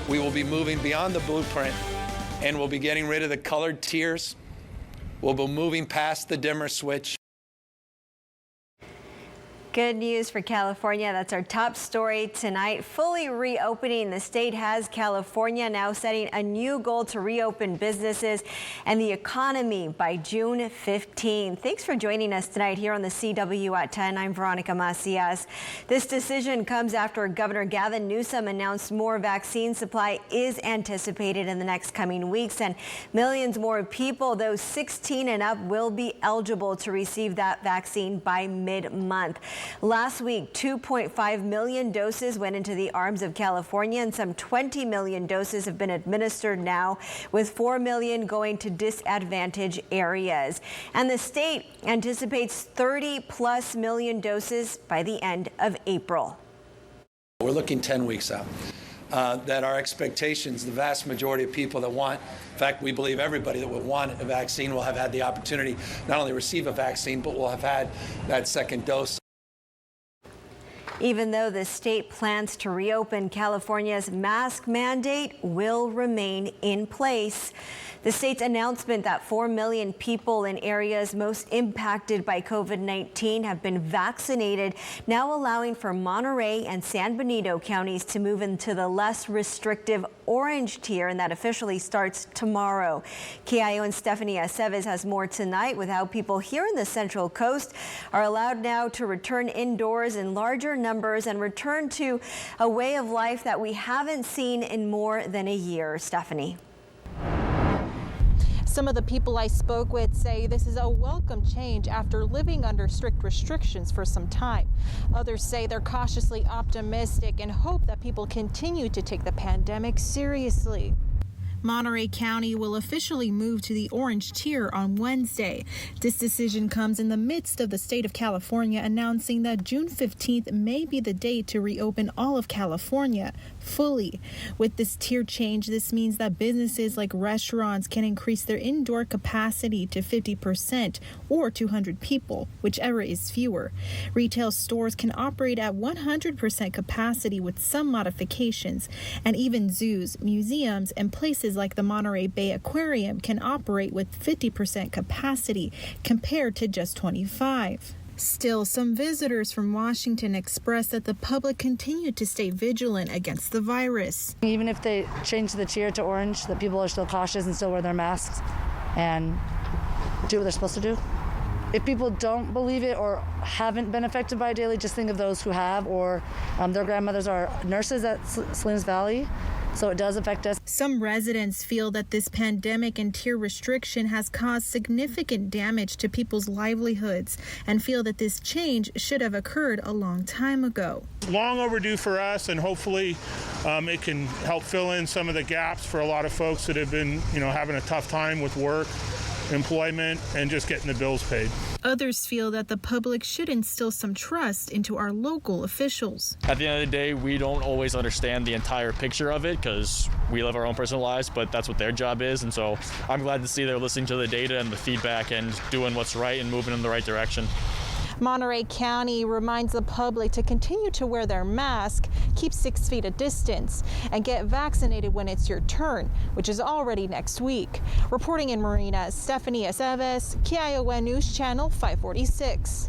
We will be moving beyond the blueprint, and we'll be getting rid of the colored tiers. We'll be moving past the dimmer switch. Good news for California. That's our top story tonight. Fully reopening, the state has California now setting a new goal to reopen businesses and the economy by June 15th. Thanks for joining us tonight here on the CW at 10. I'm Veronica Macias. This decision comes after Governor Gavin Newsom announced more vaccine supply is anticipated in the next coming weeks, and millions more people, those 16 and up, will be eligible to receive that vaccine by mid-month. Last week, 2.5 million doses went into the arms of California, and some 20 million doses have been administered now, with 4 million going to disadvantaged areas. And the state anticipates 30+ million doses by the end of April. We're looking 10 weeks out. That our expectations, the vast majority of people that want, in fact, we believe everybody that would want a vaccine will have had the opportunity not only receive a vaccine, but will have had that second dose. Even though the state plans to reopen, California's mask mandate will remain in place. The state's announcement that 4 million people in areas most impacted by COVID-19 have been vaccinated, now allowing for Monterey and San Benito counties to move into the less restrictive orange tier, and that officially starts tomorrow. KIO's Stephanie Aceves has more tonight with how people here in the Central Coast are allowed now to return indoors in larger numbers and return to a way of life that we haven't seen in more than a year. Stephanie. Some of the people I spoke with say this is a welcome change after living under strict restrictions for some time. Others say they're cautiously optimistic and hope that people continue to take the pandemic seriously. Monterey County will officially move to the orange tier on Wednesday. This decision comes in the midst of the state of California announcing that June 15th may be the date to reopen all of California fully. With this tier change, this means that businesses like restaurants can increase their indoor capacity to 50% or 200 people, whichever is fewer. Retail stores can operate at 100% capacity with some modifications, and even zoos, museums, and places like the Monterey Bay Aquarium can operate with 50% capacity compared to just 25%. Still, some visitors from Washington expressed that the public continue to stay vigilant against the virus. Even if they change the tier to orange, that people are still cautious and still wear their masks and do what they're supposed to do. If people don't believe it or haven't been affected by it daily, just think of those who have, or their grandmothers are nurses at Salinas Valley. So it does affect us. Some residents feel that this pandemic and tier restriction has caused significant damage to people's livelihoods and feel that this change should have occurred a long time ago. Long overdue for us, and hopefully it can help fill in some of the gaps for a lot of folks that have been, having a tough time with work, employment, and just getting the bills paid. Others feel that the public should instill some trust into our local officials. At the end of the day, we don't always understand the entire picture of it because we live our own personal lives, but that's what their job is. And so I'm glad to see they're listening to the data and the feedback and doing what's right and moving in the right direction. Monterey County reminds the public to continue to wear their mask, keep 6 feet of distance, and get vaccinated when it's your turn, which is already next week. Reporting in Marina, Stephanie Aceves, KION News Channel 546.